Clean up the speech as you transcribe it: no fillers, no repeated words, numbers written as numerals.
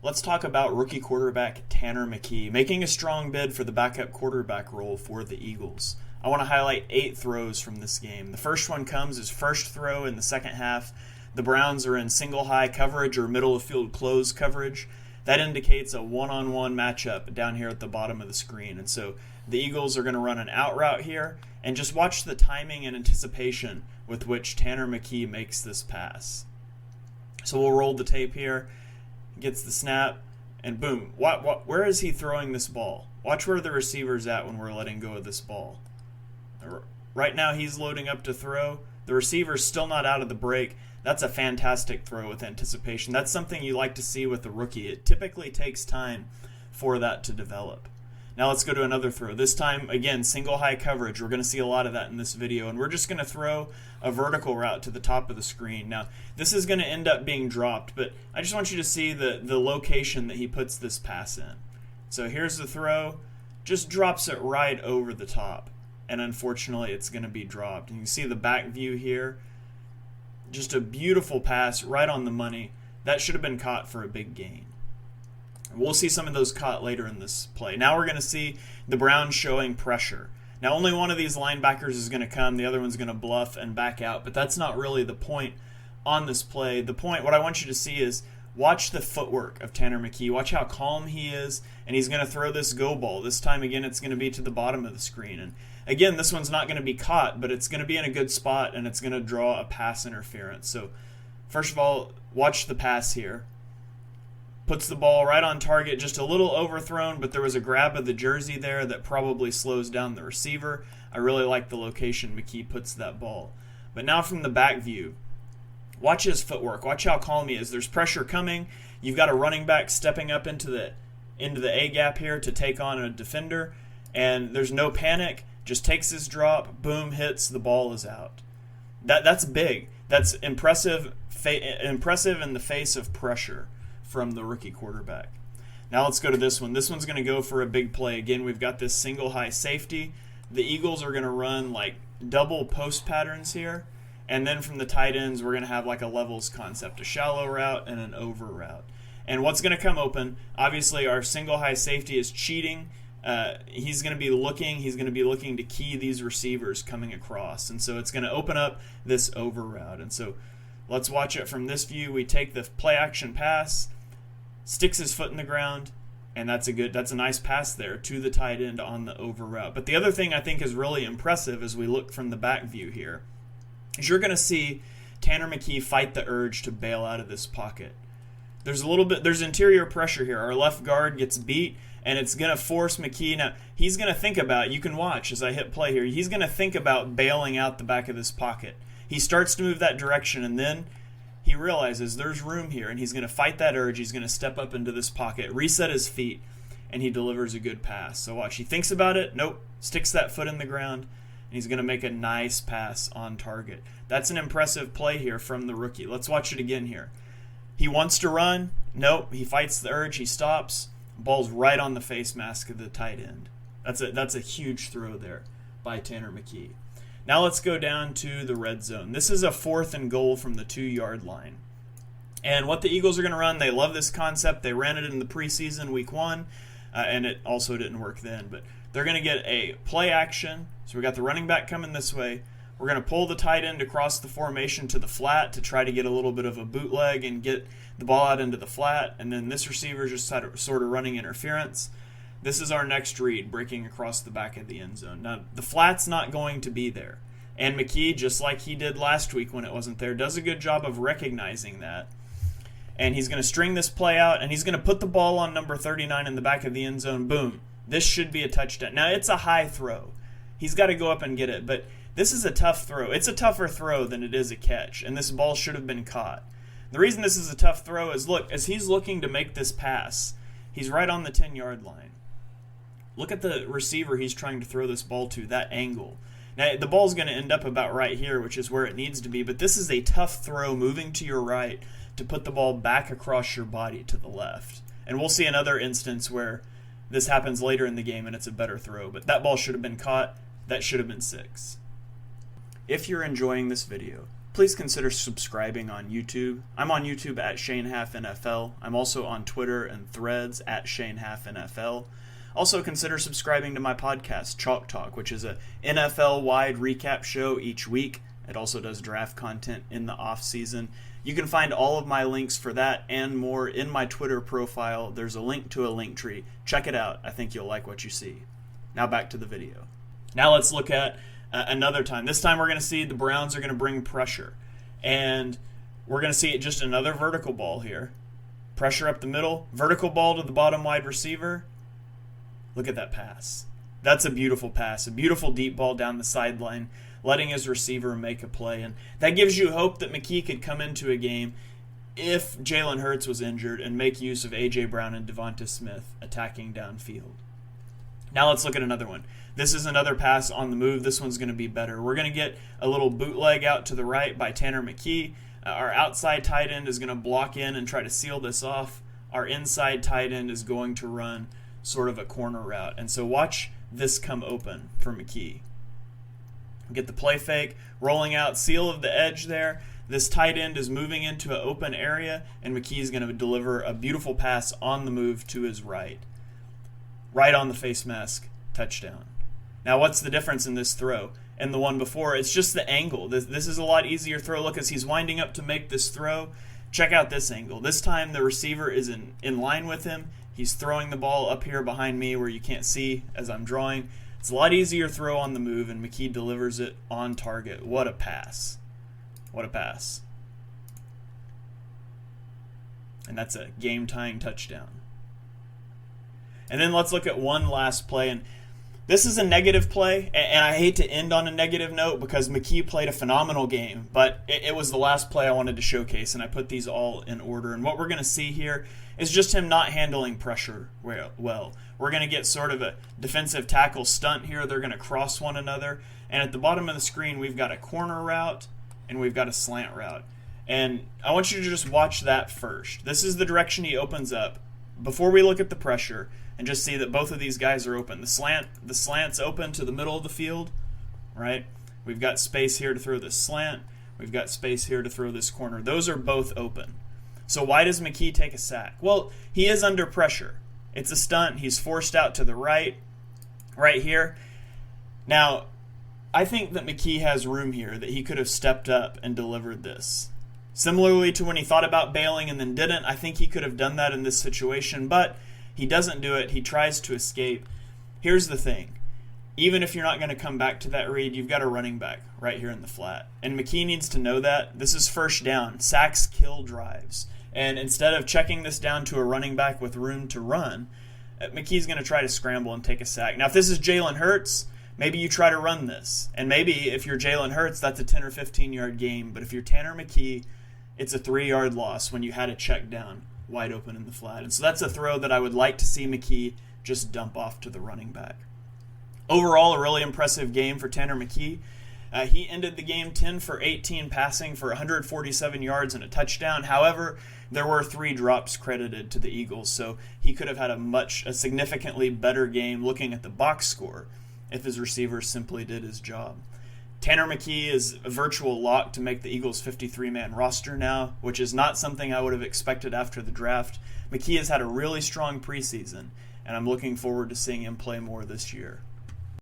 Let's talk about rookie quarterback Tanner McKee making a strong bid for the backup quarterback role for the Eagles. I want to highlight 8 throws from this game. The first one comes as first throw in the second half. The Browns are in single high coverage or middle of field close coverage. That indicates a one-on-one matchup down here at the bottom of the screen. And so the Eagles are going to run an out route here, and just watch the timing and anticipation with which Tanner McKee makes this pass. So we'll roll the tape here. Gets the snap, and boom. Where is he throwing this ball? Watch where the receiver's at when we're letting go of this ball. Right now he's loading up to throw. The receiver's still not out of the break. That's a fantastic throw with anticipation. That's something you like to see with a rookie. It typically takes time for that to develop. Now let's go to another throw. This time, again, single high coverage. We're going to see a lot of that in this video, and we're just going to throw a vertical route to the top of the screen. Now, this is going to end up being dropped, but I just want you to see the location that he puts this pass in. So here's the throw. Just drops it right over the top, and unfortunately, it's going to be dropped. And you can see the back view here. Just a beautiful pass right on the money. That should have been caught for a big gain. We'll see some of those caught later in this play. Now we're going to see the Browns showing pressure. Now only one of these linebackers is going to come. The other one's going to bluff and back out. But that's not really the point on this play. The point, what I want you to see is watch the footwork of Tanner McKee. Watch how calm he is. And he's going to throw this go ball. This time, again, it's going to be to the bottom of the screen. And again, this one's not going to be caught, but it's going to be in a good spot, and it's going to draw a pass interference. So first of all, watch the pass here. Puts the ball right on target, just a little overthrown, but there was a grab of the jersey there that probably slows down the receiver. I really like the location McKee puts that ball. But now from the back view, watch his footwork. Watch how calm he is. There's pressure coming. You've got a running back stepping up into the A-gap here to take on a defender, and there's no panic. Just takes his drop, boom, hits, the ball is out. That's big. That's impressive in the face of pressure from the rookie quarterback. Now let's go to this one. This one's going to go for a big play. Again, we've got this single high safety. The Eagles are going to run like double post patterns here. And then from the tight ends, we're going to have like a levels concept, a shallow route and an over route. And what's going to come open, obviously our single high safety is cheating. He's going to be looking to key these receivers coming across. And so it's going to open up this over route. And so let's watch it from this view. We take the play action pass, sticks his foot in the ground, and that's a nice pass there to the tight end on the over route. But the other thing I think is really impressive as we look from the back view here is you're going to see Tanner McKee fight the urge to bail out of this pocket. There's interior pressure here. Our left guard gets beat, and it's going to force McKee. Now, he's going to think about, you can watch as I hit play here, he's going to think about bailing out the back of this pocket. He starts to move that direction, and then he realizes there's room here, and he's going to fight that urge. He's going to step up into this pocket, reset his feet, and he delivers a good pass. So watch. He thinks about it. Nope. Sticks that foot in the ground, and he's going to make a nice pass on target. That's an impressive play here from the rookie. Let's watch it again here. He wants to run. Nope. He fights the urge. He stops. Ball's right on the face mask of the tight end. That's a huge throw there by Tanner McKee. Now let's go down to the red zone. This is a 4th and goal from the 2-yard line. And what the Eagles are going to run, they love this concept. They ran it in the preseason week 1, and it also didn't work then. But they're going to get a play action. So we got the running back coming this way. We're going to pull the tight end across the formation to the flat to try to get a little bit of a bootleg and get the ball out into the flat. And then this receiver is just sort of running interference. This is our next read, breaking across the back of the end zone. Now, the flat's not going to be there. And McKee, just like he did last week when it wasn't there, does a good job of recognizing that. And he's going to string this play out, and he's going to put the ball on number 39 in the back of the end zone. Boom. This should be a touchdown. Now, it's a high throw. He's got to go up and get it, but this is a tough throw. It's a tougher throw than it is a catch, and this ball should have been caught. The reason this is a tough throw is, look, as he's looking to make this pass, he's right on the 10-yard line. Look at the receiver he's trying to throw this ball to, that angle. Now, the ball's going to end up about right here, which is where it needs to be, but this is a tough throw moving to your right to put the ball back across your body to the left. And we'll see another instance where this happens later in the game and it's a better throw, but that ball should have been caught. That should have been 6. If you're enjoying this video, please consider subscribing on YouTube. I'm on YouTube at ShaneHalfNFL. I'm also on Twitter and Threads at ShaneHalfNFL. Also consider subscribing to my podcast, Chalk Talk, which is a NFL-wide recap show each week. It also does draft content in the off season. You can find all of my links for that and more in my Twitter profile. There's a link to a link tree. Check it out. I think you'll like what you see. Now back to the video. Now let's look at another time. This time we're going to see the Browns are going to bring pressure. And we're going to see just another vertical ball here. Pressure up the middle. Vertical ball to the bottom wide receiver. Look at that pass. That's a beautiful pass. A beautiful deep ball down the sideline, letting his receiver make a play. And that gives you hope that McKee could come into a game if Jalen Hurts was injured and make use of A.J. Brown and Devonta Smith attacking downfield. Now let's look at another one. This is another pass on the move. This one's going to be better. We're going to get a little bootleg out to the right by Tanner McKee. Our outside tight end is going to block in and try to seal this off. Our inside tight end is going to run sort of a corner route. And so watch this come open for McKee. Get the play fake, rolling out, seal of the edge there. This tight end is moving into an open area, and McKee is going to deliver a beautiful pass on the move to his right. Right on the face mask, touchdown. Now what's the difference in this throw and the one before? It's just the angle. This is a lot easier throw. Look, as he's winding up to make this throw, check out this angle. This time the receiver is in line with him. He's throwing the ball up here behind me where you can't see as I'm drawing. It's a lot easier throw on the move, and McKee delivers it on target. What a pass. What a pass. And that's a game-tying touchdown. And then let's look at one last play. And this is a negative play, and I hate to end on a negative note because McKee played a phenomenal game, but it was the last play I wanted to showcase, and I put these all in order. And what we're going to see here is just him not handling pressure well. We're going to get sort of a defensive tackle stunt here. They're going to cross one another. And at the bottom of the screen, we've got a corner route and we've got a slant route. And I want you to just watch that first. This is the direction he opens up before we look at the pressure and just see that both of these guys are open. The slant's open to the middle of the field, right? We've got space here to throw this slant. We've got space here to throw this corner. Those are both open. So why does McKee take a sack? Well, he is under pressure. It's a stunt. He's forced out to the right here. Now, I think that McKee has room here, that he could have stepped up and delivered this. Similarly to when he thought about bailing and then didn't, I think he could have done that in this situation, but he doesn't do it. He tries to escape. Here's the thing. Even if you're not going to come back to that read, you've got a running back right here in the flat. And McKee needs to know that. This is first down. Sacks kill drives. And instead of checking this down to a running back with room to run, McKee's going to try to scramble and take a sack. Now, if this is Jalen Hurts, maybe you try to run this. And maybe if you're Jalen Hurts, that's a 10 or 15-yard game. But if you're Tanner McKee, it's a 3-yard loss when you had a check down wide open in the flat. And so that's a throw that I would like to see McKee just dump off to the running back. Overall, a really impressive game for Tanner McKee. He ended the game 10 for 18 passing for 147 yards and a touchdown. However, there were 3 drops credited to the Eagles, so he could have had a significantly better game looking at the box score if his receiver simply did his job. Tanner McKee is a virtual lock to make the Eagles' 53-man roster now, which is not something I would have expected after the draft. McKee has had a really strong preseason, and I'm looking forward to seeing him play more this year.